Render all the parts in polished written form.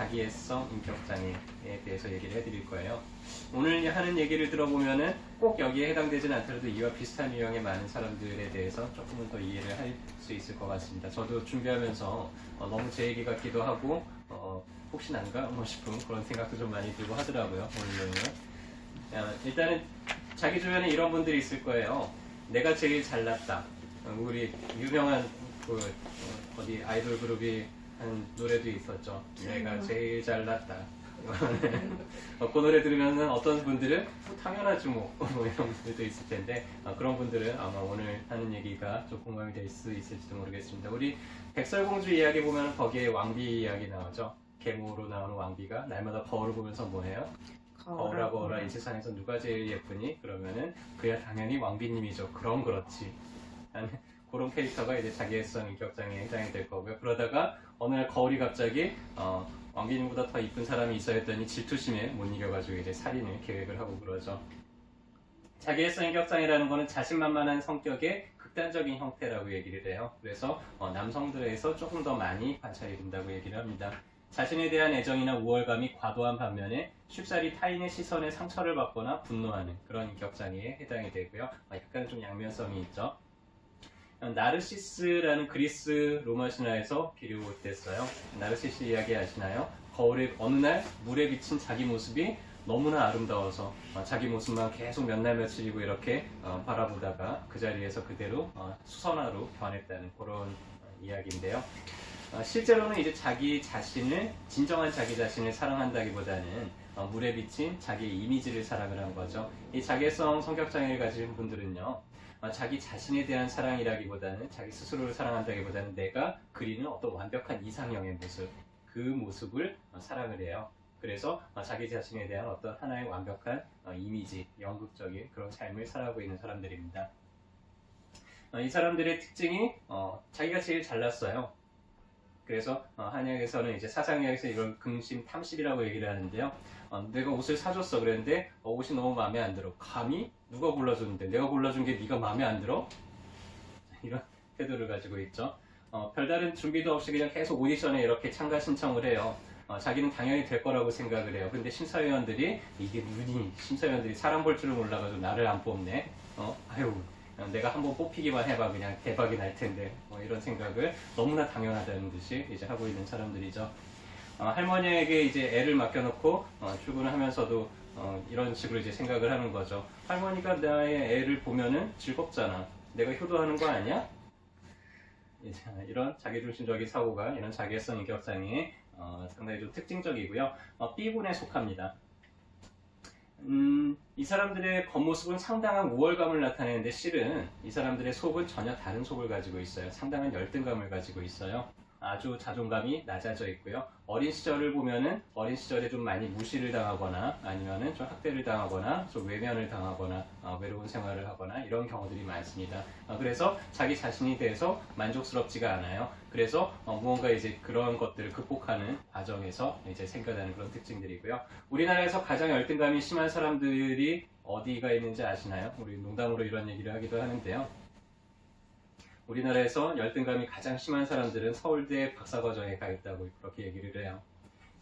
자기애성 인격장애에 대해서 얘기를 해드릴 거예요. 오늘 하는 얘기를 들어보면은 꼭 여기에 해당되지는 않더라도 이와 비슷한 유형의 많은 사람들에 대해서 조금은 더 이해를 할 수 있을 것 같습니다. 저도 준비하면서 너무 제 얘기 같기도 하고 혹시 난가 뭐 싶은 그런 생각도 좀 많이 들고 하더라고요. 오늘은 일단은 자기 주변에 이런 분들이 있을 거예요. 내가 제일 잘났다. 우리 유명한 그 어디 아이돌 그룹이 한 노래도 있었죠. 내가 제일 잘났다. 그 노래 들으면 어떤 분들은 당연하지 뭐 이런 분들도 있을 텐데 그런 분들은 아마 오늘 하는 얘기가 좀 공감이 될 수 있을지도 모르겠습니다. 우리 백설공주 이야기 보면 거기에 왕비 이야기 나오죠. 계모로 나오는 왕비가 날마다 거울을 보면서 뭐해요? 거울아 거울아 이 세상에서 누가 제일 예쁘니? 그러면은 그야 당연히 왕비님이죠. 그럼 그렇지. 그런 캐릭터가 이제 자기애성 인격장애에 해당이 될 거고요. 그러다가 어느 날 거울이 갑자기 왕비님보다 더 이쁜 사람이 있어 했더니 질투심에 못 이겨가지고 이제 살인을 계획을 하고 그러죠. 자기애성 인격장애라는 거는 자신만만한 성격의 극단적인 형태라고 얘기를 해요. 그래서 남성들에서 조금 더 많이 관찰이 된다고 얘기를 합니다. 자신에 대한 애정이나 우월감이 과도한 반면에 쉽사리 타인의 시선에 상처를 받거나 분노하는 그런 인격장애에 해당이 되고요. 약간 좀 양면성이 있죠. 나르시스라는 그리스 로마 신화에서 비롯됐어요. 나르시스 이야기 아시나요? 거울에 어느 날 물에 비친 자기 모습이 너무나 아름다워서 자기 모습만 계속 몇 날 며칠이고 이렇게 바라보다가 그 자리에서 그대로 수선화로 변했다는 그런 이야기인데요. 실제로는 이제 자기 자신을 진정한 자기 자신을 사랑한다기보다는 물에 비친 자기의 이미지를 사랑을 한 거죠. 이 자기애성 성격장애를 가진 분들은요. 자기 자신에 대한 사랑이라기보다는 자기 스스로를 사랑한다기보다는 내가 그리는 어떤 완벽한 이상형의 모습 그 모습을 사랑을 해요. 그래서 자기 자신에 대한 어떤 하나의 완벽한 이미지, 연극적인 그런 삶을 살아가고 있는 사람들입니다. 이 사람들의 특징이 자기가 제일 잘났어요. 그래서 한약에서는 이제 사상학에서 이걸 긍심 탐심이라고 얘기를 하는데요. 내가 옷을 사줬어 그랬는데 옷이 너무 마음에 안 들어. 감히 누가 골라줬는데 내가 골라준 게 네가 마음에 안 들어? 이런 태도를 가지고 있죠. 별다른 준비도 없이 그냥 계속 오디션에 이렇게 참가 신청을 해요. 자기는 당연히 될 거라고 생각을 해요. 근데 심사위원들이 이게 눈이 심사위원들이 사람 볼 줄을 몰라가지고 나를 안 뽑네. 아유 내가 한번 뽑히기만 해봐 그냥 대박이 날 텐데 이런 생각을 너무나 당연하다는 듯이 이제 하고 있는 사람들이죠. 할머니에게 이제 애를 맡겨놓고 출근을 하면서도 이런 식으로 이제 생각을 하는 거죠. 할머니가 나의 애를 보면은 즐겁잖아. 내가 효도하는 거 아니야? 이제 이런 자기중심적인 사고가 이런 자기애성 인격장애에 상당히 좀 특징적이고요. B군에 속합니다. 이 사람들의 겉모습은 상당한 우월감을 나타내는데 실은 이 사람들의 속은 전혀 다른 속을 가지고 있어요. 상당한 열등감을 가지고 있어요. 아주 자존감이 낮아져 있고요. 어린 시절을 보면은 어린 시절에 좀 많이 무시를 당하거나 아니면은 좀 학대를 당하거나 좀 외면을 당하거나 외로운 생활을 하거나 이런 경우들이 많습니다. 그래서 자기 자신에 대해서 만족스럽지가 않아요. 그래서 무언가 이제 그런 것들을 극복하는 과정에서 이제 생겨나는 그런 특징들이고요. 우리나라에서 가장 열등감이 심한 사람들이 어디가 있는지 아시나요? 우리 농담으로 이런 얘기를 하기도 하는데요. 우리나라에서 열등감이 가장 심한 사람들은 서울대 박사과정에 가 있다고 그렇게 얘기를 해요.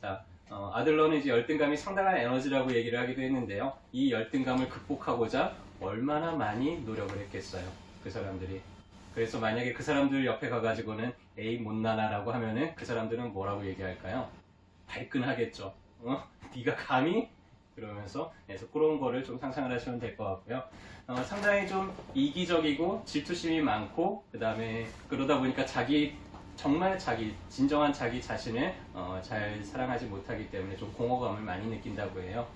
자, 아들러는 이제 열등감이 상당한 에너지라고 얘기를 하기도 했는데요. 이 열등감을 극복하고자 얼마나 많이 노력을 했겠어요. 그 사람들이. 그래서 만약에 그 사람들 옆에 가가지고는 에이 못나나 라고 하면은 그 사람들은 뭐라고 얘기할까요? 발끈하겠죠. 네가 감히? 그러면서 그래서 그런 거를 좀 상상을 하시면 될 것 같고요. 상당히 좀 이기적이고 질투심이 많고 그 다음에 그러다 보니까 정말 진정한 자기 자신을 잘 사랑하지 못하기 때문에 좀 공허감을 많이 느낀다고 해요.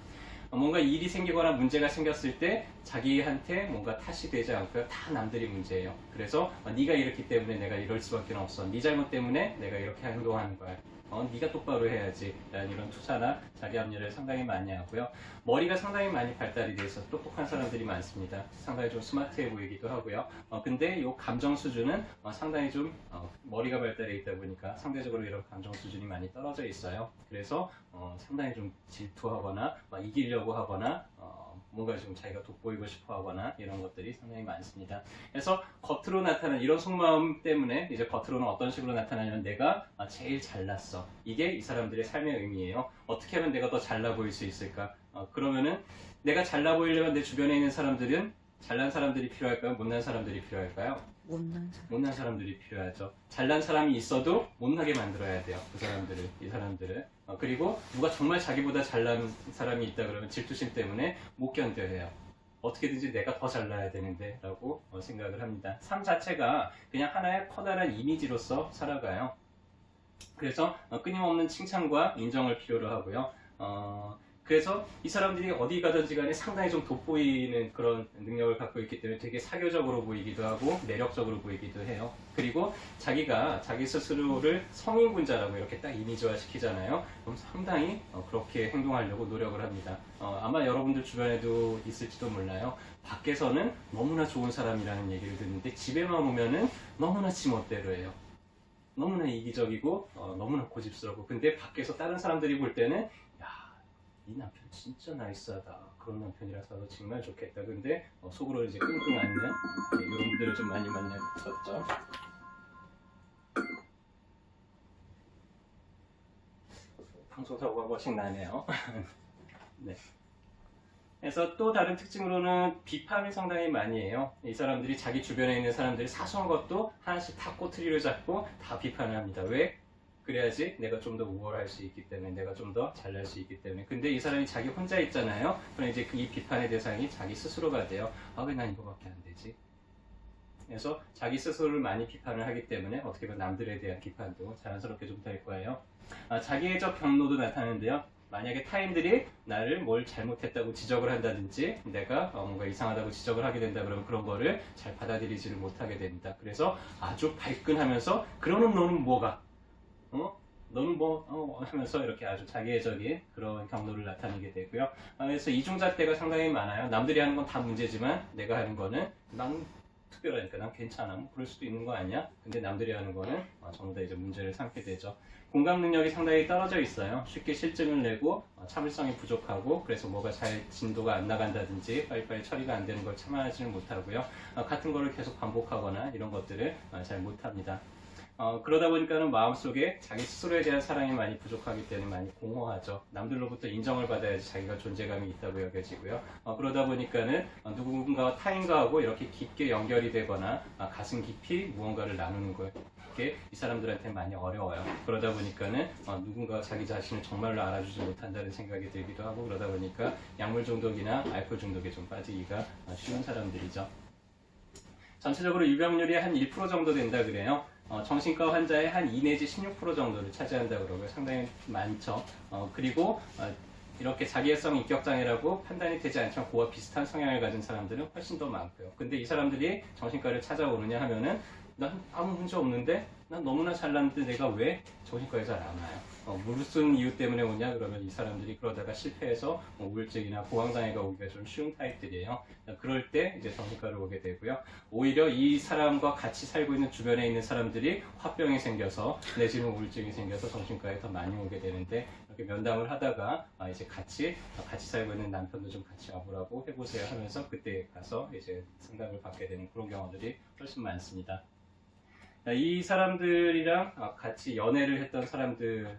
뭔가 일이 생기거나 문제가 생겼을 때 자기한테 뭔가 탓이 되지 않고요. 다 남들이 문제예요. 그래서 네가 이렇기 때문에 내가 이럴 수밖에 없어. 네 잘못 때문에 내가 이렇게 행동하는 거야. 네가 똑바로 해야지. 라는 이런 투사나 자기 합리를 상당히 많이 하고요. 머리가 상당히 많이 발달이 돼 있어 똑똑한 사람들이 많습니다. 상당히 좀 스마트해 보이기도 하고요. 근데 이 감정 수준은 상당히 좀 머리가 발달해 있다 보니까 상대적으로 이런 감정 수준이 많이 떨어져 있어요. 그래서 상당히 좀 질투하거나 이기려고 하거나 뭔가 좀 자기가 돋보이고 싶어 하거나 이런 것들이 상당히 많습니다. 그래서 겉으로 나타나는 이런 속마음 때문에 이제 겉으로는 어떤 식으로 나타나냐면 내가 제일 잘났어. 이게 이 사람들의 삶의 의미예요. 어떻게 하면 내가 더 잘나 보일 수 있을까? 그러면은 내가 잘나 보이려면 내 주변에 있는 사람들은 잘난 사람들이 필요할까요? 못난 사람들이 필요할까요? 못난 사람들이 필요하죠. 잘난 사람이 있어도 못나게 만들어야 돼요. 그 사람들을, 이 사람들을. 그리고 누가 정말 자기보다 잘난 사람이 있다 그러면 질투심 때문에 못 견뎌해요. 어떻게든지 내가 더 잘나야 되는데 라고 생각을 합니다. 삶 자체가 그냥 하나의 커다란 이미지로서 살아가요. 그래서 끊임없는 칭찬과 인정을 필요로 하고요. 그래서 이 사람들이 어디 가든지 간에 상당히 좀 돋보이는 그런 능력을 갖고 있기 때문에 되게 사교적으로 보이기도 하고 매력적으로 보이기도 해요. 그리고 자기가 자기 스스로를 성인군자라고 이렇게 딱 이미지화 시키잖아요. 그럼 상당히 그렇게 행동하려고 노력을 합니다. 아마 여러분들 주변에도 있을지도 몰라요. 밖에서는 너무나 좋은 사람이라는 얘기를 듣는데 집에만 오면은 너무나 지멋대로 해요. 너무나 이기적이고 너무나 고집스럽고, 근데 밖에서 다른 사람들이 볼 때는 이 남편 진짜 나이스하다, 그런 남편이라서 정말 좋겠다. 근데 속으로 이제 끙끙 앓는 이런 분들을 좀 많이 만났었죠. 방송사고가 훨씬 나네요. 네. 그래서 또 다른 특징으로는 비판을 상당히 많이 해요. 이 사람들이 자기 주변에 있는 사람들이 사소한 것도 하나씩 다 꼬투리를 잡고 다 비판을 합니다. 왜? 그래야지 내가 좀 더 우월할 수 있기 때문에, 내가 좀 더 잘날 수 있기 때문에. 근데 이 사람이 자기 혼자 있잖아요. 그럼 이제 이 비판의 대상이 자기 스스로가 돼요. 왜 난 이거밖에 안 되지? 그래서 자기 스스로를 많이 비판을 하기 때문에 어떻게 보면 남들에 대한 비판도 자연스럽게 좀 될 거예요. 자기애적 경로도 나타나는데요. 만약에 타인들이 나를 뭘 잘못했다고 지적을 한다든지 내가 뭔가 이상하다고 지적을 하게 된다 그러면 그런 거를 잘 받아들이지를 못하게 됩니다. 그래서 아주 발끈하면서 그러는 너는 뭐가? 너는 뭐 하면서 이렇게 아주 자기애적인 그런 경로를 나타내게 되고요. 그래서 이중잣대가 상당히 많아요. 남들이 하는 건 다 문제지만 내가 하는 거는 난 특별하니까 난 괜찮아, 뭐 그럴 수도 있는 거 아니야? 근데 남들이 하는 거는 전부 다 이제 문제를 삼게 되죠. 공감 능력이 상당히 떨어져 있어요. 쉽게 실증을 내고 참을성이 부족하고, 그래서 뭐가 잘 진도가 안 나간다든지 빨리빨리 처리가 안 되는 걸 참아내지는 못하고요. 같은 거를 계속 반복하거나 이런 것들을 잘 못합니다. 그러다 보니까는 마음속에 자기 스스로에 대한 사랑이 많이 부족하기 때문에 많이 공허하죠. 남들로부터 인정을 받아야지 자기가 존재감이 있다고 여겨지고요. 그러다 보니까는 누군가와 타인과하고 이렇게 깊게 연결이 되거나 가슴 깊이 무언가를 나누는 거, 이게 이 사람들한테 많이 어려워요. 그러다 보니까는 누군가가 자기 자신을 정말로 알아주지 못한다는 생각이 들기도 하고, 그러다 보니까 약물 중독이나 알코올 중독에 좀 빠지기가 쉬운 사람들이죠. 전체적으로 유병률이 한 1% 정도 된다 그래요. 정신과 환자의 한 2 내지 16% 정도를 차지한다고 그러고요. 상당히 많죠. 그리고 이렇게 자기애성 인격장애라고 판단이 되지 않지만 그와 비슷한 성향을 가진 사람들은 훨씬 더 많고요. 근데 이 사람들이 정신과를 찾아오느냐 하면은 난 아무 문제 없는데, 난 너무나 잘났는데 내가 왜 정신과에 잘 안 와요? 무슨 이유 때문에 오냐 그러면 이 사람들이 그러다가 실패해서 우울증이나 공황장애가 오기가 좀 쉬운 타입들이에요. 그럴 때 이제 정신과를 오게 되고요. 오히려 이 사람과 같이 살고 있는 주변에 있는 사람들이 화병이 생겨서 내지는 우울증이 생겨서 정신과에 더 많이 오게 되는데, 이렇게 면담을 하다가 이제 같이 살고 있는 남편도 좀 같이 와보라고 해보세요 하면서 그때 가서 이제 상담을 받게 되는 그런 경우들이 훨씬 많습니다. 이 사람들이랑 같이 연애를 했던 사람들은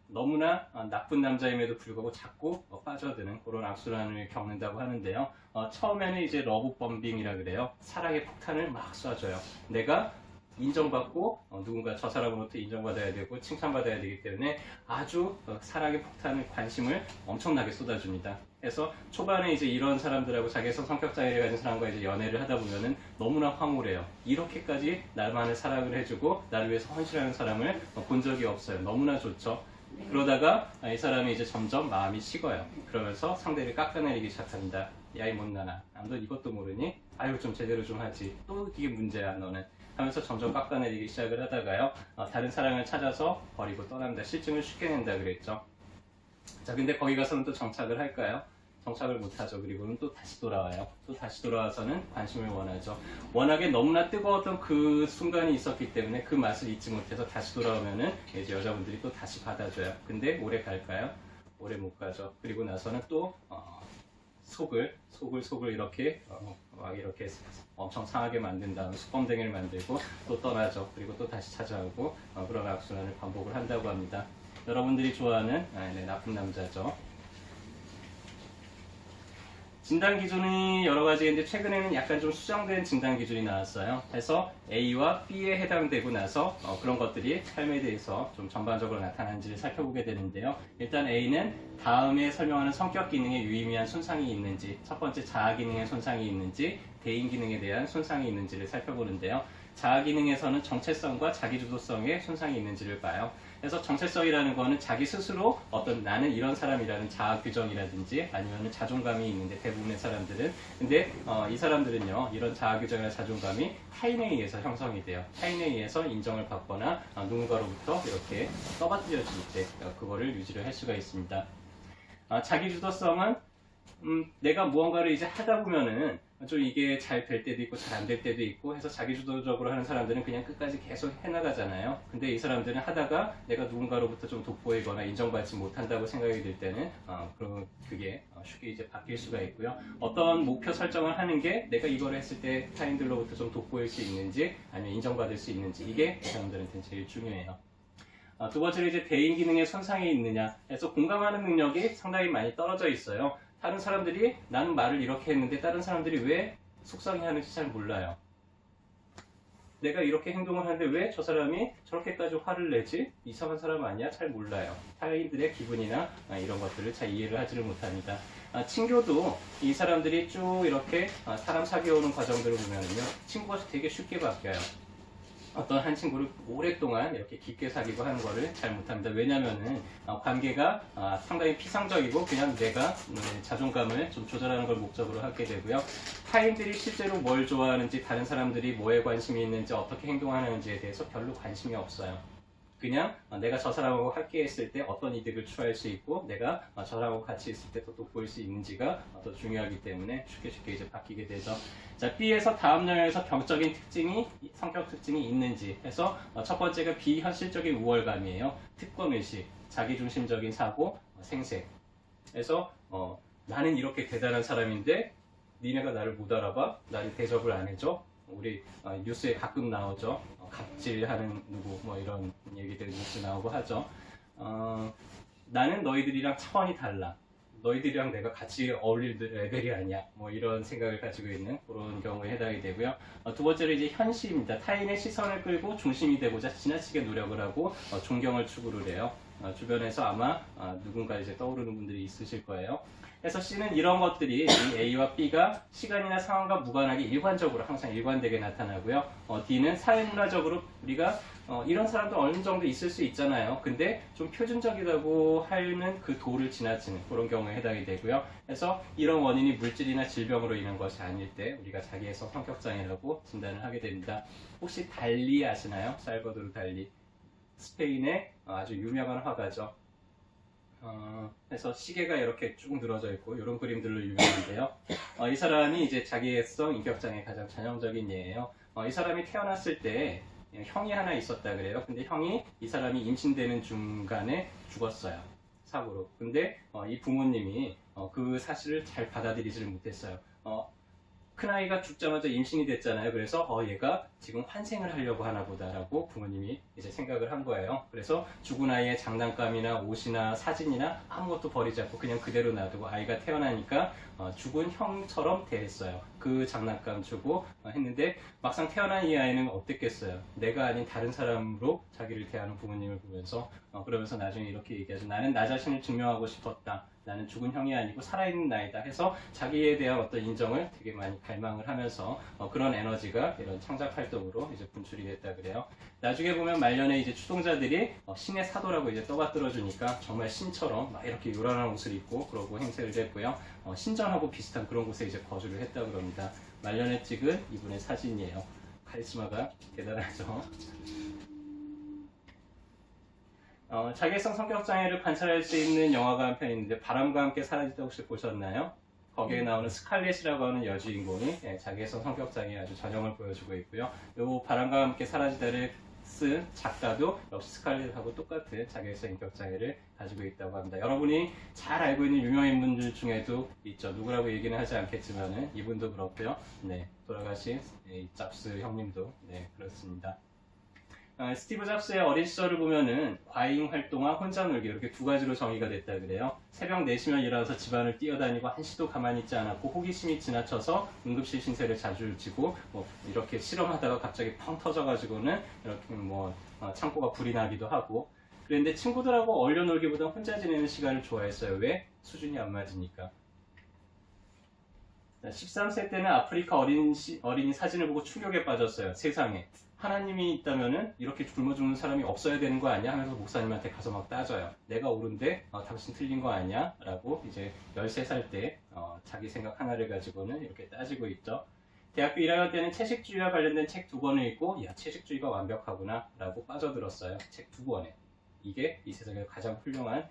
너무나 나쁜 남자임에도 불구하고 자꾸 빠져드는 그런 악순환을 겪는다고 하는데요. 처음에는 이제 러브 범빙이라 그래요. 사랑의 폭탄을 막 쏴줘요. 내가 인정받고 누군가 저 사람으로부터 인정받아야 되고 칭찬받아야 되기 때문에 아주 사랑의 폭탄을, 관심을 엄청나게 쏟아줍니다. 그래서 초반에 이제 이런 사람들하고 자기애성 성격 장애를 가진 사람과 이제 연애를 하다 보면은 너무나 황홀해요. 이렇게까지 나만을 사랑을 해주고 나를 위해서 헌신하는 사람을 본 적이 없어요. 너무나 좋죠. 그러다가 이 사람이 이제 점점 마음이 식어요. 그러면서 상대를 깎아내리기 시작합니다. 야, 이 못나나, 너 이것도 모르니? 아유, 좀 제대로 좀 하지. 또 이게 문제야 너는. 하면서 점점 깎아내리기 시작을 하다가요, 다른 사랑을 찾아서 버리고 떠납니다. 실증을 쉽게 낸다 그랬죠. 자, 근데 거기 가서는 또 정착을 할까요? 정착을 못하죠. 그리고는 또 다시 돌아와요. 또 다시 돌아와서는 관심을 원하죠. 워낙에 너무나 뜨거웠던 그 순간이 있었기 때문에 그 맛을 잊지 못해서 다시 돌아오면은 이제 여자분들이 또 다시 받아줘요. 근데 오래 갈까요? 오래 못 가죠. 그리고 나서는 또 속을 이렇게 막 이렇게 엄청 상하게 만든 다음에 수범댕이를 만들고 또 떠나죠. 그리고 또 다시 찾아오고 그런 악순환을 반복을 한다고 합니다. 여러분들이 좋아하는 네, 나쁜 남자죠. 진단 기준이 여러 가지인데 최근에는 약간 좀 수정된 진단 기준이 나왔어요. 그래서 A와 B에 해당되고 나서 그런 것들이 삶에 대해서 좀 전반적으로 나타나는지를 살펴보게 되는데요. 일단 A는 다음에 설명하는 성격 기능에 유의미한 손상이 있는지, 첫 번째 자아 기능에 손상이 있는지, 대인 기능에 대한 손상이 있는지를 살펴보는데요. 자아 기능에서는 정체성과 자기주도성에 손상이 있는지를 봐요. 그래서 정체성이라는 거는 자기 스스로 어떤 나는 이런 사람이라는 자아 규정이라든지 아니면 자존감이 있는데 대부분의 사람들은 근데 이 사람들은요 이런 자아 규정이나 자존감이 타인에 의해서 형성이 돼요. 타인에 의해서 인정을 받거나 누군가로부터 이렇게 떠받들여질 때 그거를 유지를 할 수가 있습니다. 자기 주도성은 내가 무언가를 이제 하다 보면은 좀 이게 잘 될 때도 있고 잘 안 될 때도 있고 해서 자기주도적으로 하는 사람들은 그냥 끝까지 계속 해나가잖아요. 근데 이 사람들은 하다가 내가 누군가로부터 좀 돋보이거나 인정받지 못한다고 생각이 들 때는 그럼 그게 쉽게 이제 바뀔 수가 있고요. 어떤 목표 설정을 하는 게 내가 이걸 했을 때 타인들로부터 좀 돋보일 수 있는지 아니면 인정받을 수 있는지 이게 이 사람들한테는 제일 중요해요. 두 번째로 이제 대인 기능에 손상이 있느냐 해서 공감하는 능력이 상당히 많이 떨어져 있어요. 다른 사람들이 나는 말을 이렇게 했는데 다른 사람들이 왜 속상해하는지 잘 몰라요. 내가 이렇게 행동을 하는데 왜 저 사람이 저렇게까지 화를 내지? 이상한 사람 아니야? 잘 몰라요. 타인들의 기분이나 이런 것들을 잘 이해를 하지를 못합니다. 친교도 이 사람들이 쭉 이렇게 사람 사귀어오는 과정들을 보면요. 친구가 되게 쉽게 바뀌어요. 어떤 한 친구를 오랫동안 이렇게 깊게 사귀고 하는 거를 잘 못합니다. 왜냐면은 관계가 상당히 피상적이고 그냥 내가 자존감을 좀 조절하는 걸 목적으로 하게 되고요. 타인들이 실제로 뭘 좋아하는지 다른 사람들이 뭐에 관심이 있는지 어떻게 행동하는지에 대해서 별로 관심이 없어요. 그냥 내가 저 사람하고 함께 했을 때 어떤 이득을 취할 수 있고 내가 저 사람하고 같이 있을 때 더 돋보일 수 있는지가 더 중요하기 때문에 쉽게 이제 바뀌게 되죠. 자, B에서 다음 영역에서 병적인 특징이 성격 특징이 있는지 해서 첫 번째가 비현실적인 우월감이에요. 특권의식, 자기중심적인 사고, 생색. 그래서 나는 이렇게 대단한 사람인데 니네가 나를 못 알아봐? 나를 대접을 안 해줘? 우리 뉴스에 가끔 나오죠. 갑질하는 누구 뭐 이런 얘기들 뉴스 나오고 하죠. 나는 너희들이랑 차원이 달라. 너희들이랑 내가 같이 어울릴 레벨이 아니야. 뭐 이런 생각을 가지고 있는 그런 경우에 해당이 되고요. 두 번째로 이제 현시입니다. 타인의 시선을 끌고 중심이 되고자 지나치게 노력을 하고 존경을 추구를 해요. 주변에서 아마 누군가 이제 떠오르는 분들이 있으실 거예요. 그래서 C는 이런 것들이 A와 B가 시간이나 상황과 무관하게 일관적으로 항상 일관되게 나타나고요. D는 사회문화적으로 우리가 이런 사람도 어느 정도 있을 수 있잖아요. 근데 좀 표준적이라고 하는 그 도를 지나치는 그런 경우에 해당이 되고요. 그래서 이런 원인이 물질이나 질병으로 인한 것이 아닐 때 우리가 자기애성 성격장애라고 진단을 하게 됩니다. 혹시 달리 아시나요? 살바도르 달리. 스페인의 아주 유명한 화가죠. 그래서 시계가 이렇게 쭉 늘어져 있고 이런 그림들로 유명한데요. 이 사람이 이제 자기애성 인격장애 가장 전형적인 예예요. 이 사람이 태어났을 때 형이 하나 있었다 그래요. 근데 형이 이 사람이 임신되는 중간에 죽었어요. 사고로. 근데 이 부모님이 그 사실을 잘 받아들이지를 못했어요. 큰아이가 죽자마자 임신이 됐잖아요. 그래서 얘가 지금 환생을 하려고 하나 보다라고 부모님이 이제 생각을 한 거예요. 그래서 죽은 아이의 장난감이나 옷이나 사진이나 아무것도 버리지 않고 그냥 그대로 놔두고 아이가 태어나니까 죽은 형처럼 대했어요. 그 장난감 주고 했는데 막상 태어난 이 아이는 어땠겠어요? 내가 아닌 다른 사람으로 자기를 대하는 부모님을 보면서 그러면서 나중에 이렇게 얘기하죠. 나는 나 자신을 증명하고 싶었다. 나는 죽은 형이 아니고 살아있는 나이다 해서 자기에 대한 어떤 인정을 되게 많이 갈망을 하면서 그런 에너지가 이런 창작 활동으로 이제 분출이 됐다 그래요. 나중에 보면 말년에 이제 추종자들이 신의 사도라고 이제 떠받들어 주니까 정말 신처럼 막 이렇게 요란한 옷을 입고 그러고 행세를 했고요. 신전하고 비슷한 그런 곳에 이제 거주를 했다고 그럽니다. 말년에 찍은 이분의 사진이에요. 카리스마가 대단하죠. 자기애성 성격장애를 관찰할 수 있는 영화가 한 편 있는데 바람과 함께 사라지다 혹시 보셨나요? 거기에 나오는 스칼렛이라고 하는 여주인공이 자기애성 성격장애 아주 전형을 보여주고 있고요. 이 바람과 함께 사라지다를 쓴 작가도 역시 스칼렛하고 똑같은 자기애사 인격장애를 가지고 있다고 합니다. 여러분이 잘 알고 있는 유명 인물들 중에도 있죠. 누구라고 얘기는 하지 않겠지만은 이분도 그렇고요. 네, 돌아가신 잡스 형님도 네, 그렇습니다. 스티브 잡스의 어린 시절을 보면은 과잉 활동과 혼자 놀기 이렇게 두 가지로 정의가 됐다 그래요. 새벽 4시면 일어나서 집안을 뛰어다니고 한시도 가만히 있지 않았고 호기심이 지나쳐서 응급실 신세를 자주 지고 뭐 이렇게 실험하다가 갑자기 펑 터져가지고는 이렇게 뭐 창고가 불이 나기도 하고 그런데 친구들하고 어울려 놀기보다 혼자 지내는 시간을 좋아했어요. 왜? 수준이 안 맞으니까. 13세 때는 아프리카 어린이 사진을 보고 충격에 빠졌어요. 세상에. 하나님이 있다면은 이렇게 굶어 죽는 사람이 없어야 되는 거 아니야? 하면서 목사님한테 가서 막 따져요. 내가 옳은데 당신 틀린 거 아니야? 라고 이제 13살 때 자기 생각 하나를 가지고는 이렇게 따지고 있죠. 대학교 1학년 때는 채식주의와 관련된 책 2권을 읽고 야 채식주의가 완벽하구나 라고 빠져들었어요. 책 2권에. 이게 이 세상에서 가장 훌륭한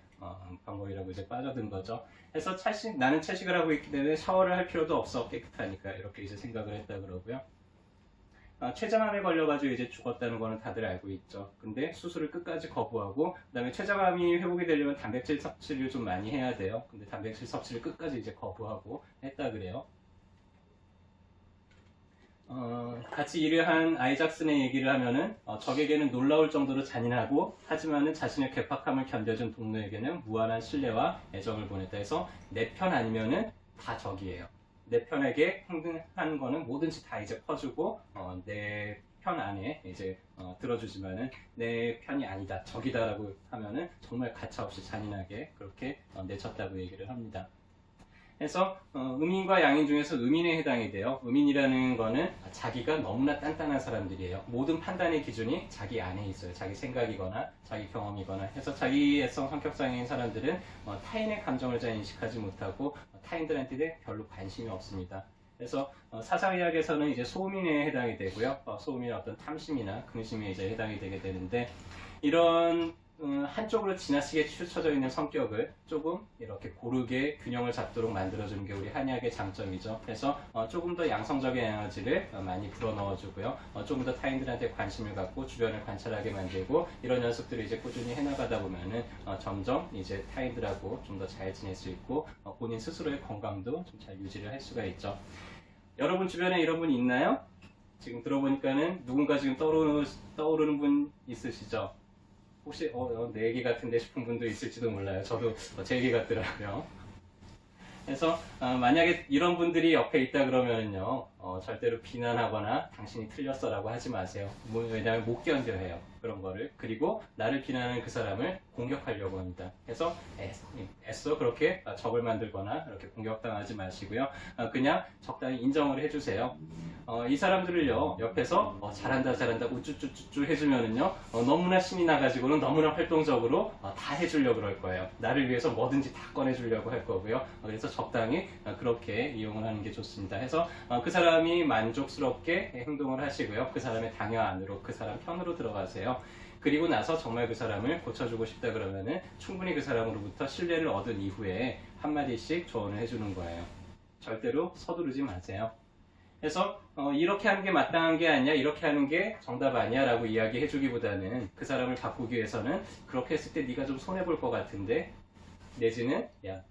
방법이라고 이제 빠져든 거죠. 그래서 나는 채식을 하고 있기 때문에 샤워를 할 필요도 없어 깨끗하니까 이렇게 이제 생각을 했다 그러고요. 췌장암에 걸려가지고 이제 죽었다는 거는 다들 알고 있죠. 근데 수술을 끝까지 거부하고 그다음에 췌장암이 회복이 되려면 단백질 섭취를 좀 많이 해야 돼요. 근데 단백질 섭취를 끝까지 이제 거부하고 했다 그래요. 같이 일을 한 아이작슨의 얘기를 하면은 적에게는 놀라울 정도로 잔인하고 하지만은 자신의 괴팍함을 견뎌준 동료에게는 무한한 신뢰와 애정을 보냈다 해서 내 편 아니면은 다 적이에요. 내 편에게 행동하는 거는 뭐든지 다 이제 퍼주고 내 편 안에 이제 들어주지만은 내 편이 아니다 적이다라고 하면은 정말 가차없이 잔인하게 그렇게 내쳤다고 얘기를 합니다. 그래서 음인과 양인 중에서 음인에 해당이 돼요. 음인이라는 거는 자기가 너무나 단단한 사람들이에요. 모든 판단의 기준이 자기 안에 있어요. 자기 생각이거나 자기 경험이거나 해서 자기애성 성격장애인 사람들은 타인의 감정을 잘 인식하지 못하고 타인들한테 별로 관심이 없습니다. 그래서 사상의학에서는 이제 소음인에 해당이 되고요. 소음인의 어떤 탐심이나 근심에 이제 해당이 되게 되는데 이런 한쪽으로 지나치게 치우쳐져 있는 성격을 조금 이렇게 고르게 균형을 잡도록 만들어주는 게 우리 한의학의 장점이죠. 그래서 조금 더 양성적인 에너지를 많이 불어넣어주고요. 조금 더 타인들한테 관심을 갖고 주변을 관찰하게 만들고 이런 연습들을 이제 꾸준히 해나가다 보면은 점점 이제 타인들하고 좀 더 잘 지낼 수 있고 본인 스스로의 건강도 좀 잘 유지를 할 수가 있죠. 여러분 주변에 이런 분 있나요? 지금 들어보니까는 누군가 지금 떠오르는 분 있으시죠? 혹시 내 얘기 같은데 싶은 분도 있을지도 몰라요. 저도 제 얘기 같더라고요. 그래서 만약에 이런 분들이 옆에 있다 그러면요 절대로 비난하거나 당신이 틀렸어 라고 하지 마세요. 왜냐하면 못 견뎌해요 그런 거를. 그리고 나를 비난하는 그 사람을 공격하려고 합니다. 그래서 애써 그렇게 적을 만들거나 이렇게 공격당하지 마시고요. 그냥 적당히 인정을 해주세요. 이 사람들을요 옆에서 잘한다 우쭈쭈쭈쭈 해주면은요 너무나 신이 나가지고는 너무나 활동적으로 다 해주려고 그럴 거예요. 나를 위해서 뭐든지 다 꺼내주려고 할 거고요. 그래서 적당히 그렇게 이용을 하는 게 좋습니다. 해서 그 사람이 만족스럽게 행동을 하시고요. 그 사람의 당연 안으로 그 사람 편으로 들어가세요. 그리고 나서 정말 그 사람을 고쳐주고 싶다 그러면은 충분히 그 사람으로부터 신뢰를 얻은 이후에 한마디씩 조언을 해주는 거예요. 절대로 서두르지 마세요. 그래서 이렇게 하는 게 마땅한 게 아니야 이렇게 하는 게 정답 아니야 라고 이야기해 주기보다는 그 사람을 바꾸기 위해서는 그렇게 했을 때 네가 좀 손해볼 것 같은데 내지는 야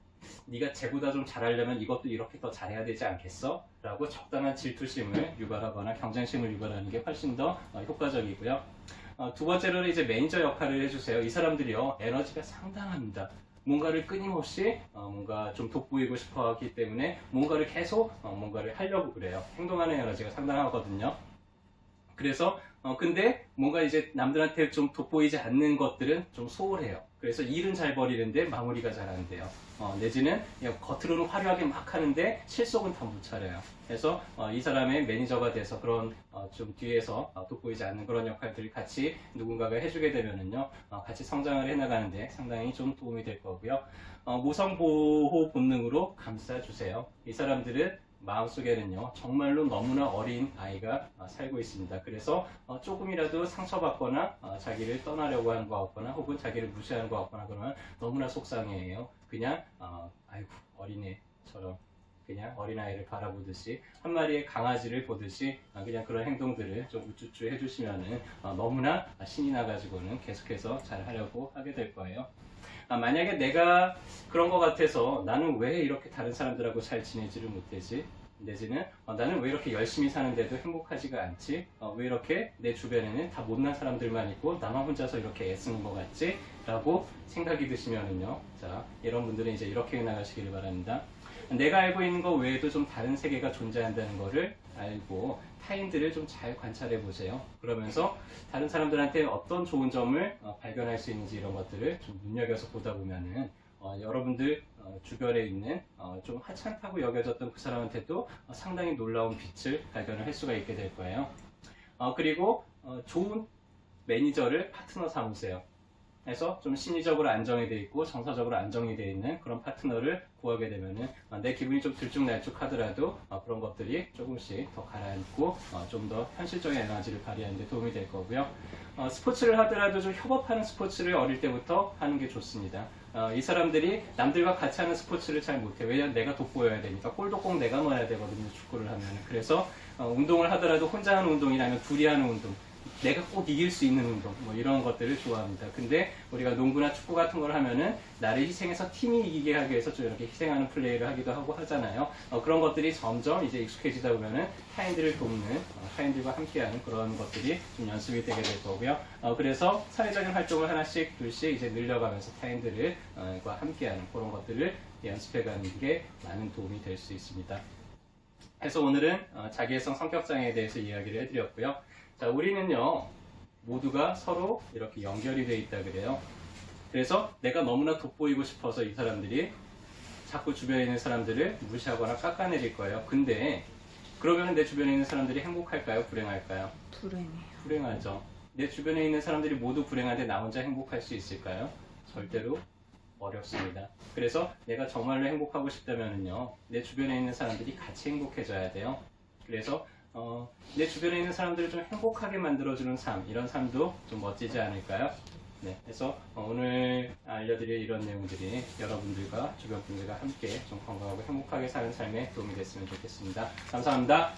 네가 쟤보다 좀 잘하려면 이것도 이렇게 더 잘해야 되지 않겠어? 라고 적당한 질투심을 유발하거나 경쟁심을 유발하는 게 훨씬 더 효과적이고요. 두 번째로는 이제 매니저 역할을 해주세요. 이 사람들이요 에너지가 상당합니다. 뭔가를 끊임없이 뭔가 좀 돋보이고 싶어 하기 때문에 뭔가를 계속 뭔가를 하려고 그래요. 행동하는 에너지가 상당하거든요. 그래서 근데 뭔가 이제 남들한테 좀 돋보이지 않는 것들은 좀 소홀해요. 그래서 일은 잘 벌이는데 마무리가 잘 안 돼요. 내지는 그냥 겉으로는 화려하게 막 하는데 실속은 다 못 차려요. 그래서 이 사람의 매니저가 돼서 그런 좀 뒤에서 돋보이지 않는 그런 역할들을 같이 누군가가 해주게 되면은요 같이 성장을 해나가는데 상당히 좀 도움이 될 거고요. 모성 보호 본능으로 감싸주세요. 이 사람들은 마음속에는요 정말로 너무나 어린 아이가 살고 있습니다. 그래서 조금이라도 상처받거나 자기를 떠나려고 하는 것 같거나 혹은 자기를 무시하는 것 같거나 그러면 너무나 속상해해요. 그냥 아이고 어린애처럼 그냥 어린아이를 바라보듯이 한 마리의 강아지를 보듯이 그냥 그런 행동들을 좀 우쭈쭈 해주시면은 너무나 신이 나가지고는 계속해서 잘 하려고 하게 될 거예요. 만약에 내가 그런 것 같아서 나는 왜 이렇게 다른 사람들하고 잘 지내지를 못하지? 내지는 나는 왜 이렇게 열심히 사는데도 행복하지가 않지? 왜 이렇게 내 주변에는 다 못난 사람들만 있고 나만 혼자서 이렇게 애쓰는 것 같지? 라고 생각이 드시면은요. 자, 이런 분들은 이제 이렇게 나가시기를 바랍니다. 내가 알고 있는 것 외에도 좀 다른 세계가 존재한다는 것을 알고 타인들을 좀 잘 관찰해 보세요. 그러면서 다른 사람들한테 어떤 좋은 점을 발견할 수 있는지 이런 것들을 좀 눈여겨서 보다 보면은 여러분들 주변에 있는 좀 하찮다고 여겨졌던 그 사람한테도 상당히 놀라운 빛을 발견을 할 수가 있게 될 거예요. 그리고 좋은 매니저를 파트너 삼으세요. 해서 좀 심리적으로 안정이 돼 있고 정서적으로 안정이 돼 있는 그런 파트너를 구하게 되면은 내 기분이 좀 들쭉날쭉하더라도 그런 것들이 조금씩 더 가라앉고 좀 더 현실적인 에너지를 발휘하는 데 도움이 될 거고요. 스포츠를 하더라도 좀 협업하는 스포츠를 어릴 때부터 하는 게 좋습니다. 이 사람들이 남들과 같이 하는 스포츠를 잘 못해. 왜냐면 내가 돋보여야 되니까. 골도 꼭 내가 넣어야 되거든요, 축구를 하면. 그래서 운동을 하더라도 혼자 하는 운동이라면 둘이 하는 운동, 내가 꼭 이길 수 있는 운동, 뭐 이런 것들을 좋아합니다. 근데 우리가 농구나 축구 같은 걸 하면은 나를 희생해서 팀이 이기게 하기 위해서 좀 이렇게 희생하는 플레이를 하기도 하고 하잖아요. 그런 것들이 점점 이제 익숙해지다 보면은 타인들을 돕는, 타인들과 함께하는 그런 것들이 좀 연습이 되게 될 거고요. 그래서 사회적인 활동을 하나씩 둘씩 이제 늘려가면서 타인들과 함께하는 그런 것들을 연습해가는 게 많은 도움이 될 수 있습니다. 그래서 오늘은 자기애성 성격장애에 대해서 이야기를 해드렸고요. 자, 우리는요, 모두가 서로 이렇게 연결이 되어 있다 그래요. 그래서 내가 너무나 돋보이고 싶어서 이 사람들이 자꾸 주변에 있는 사람들을 무시하거나 깎아내릴 거예요. 근데 그러면 내 주변에 있는 사람들이 행복할까요? 불행할까요? 불행해요. 불행하죠. 내 주변에 있는 사람들이 모두 불행한데 나 혼자 행복할 수 있을까요? 절대로 어렵습니다. 그래서 내가 정말로 행복하고 싶다면요, 내 주변에 있는 사람들이 같이 행복해져야 돼요. 그래서 내 주변에 있는 사람들을 좀 행복하게 만들어주는 삶, 이런 삶도 좀 멋지지 않을까요? 네, 그래서 오늘 알려드릴 이런 내용들이 여러분들과 주변 분들과 함께 좀 건강하고 행복하게 사는 삶에 도움이 됐으면 좋겠습니다. 감사합니다.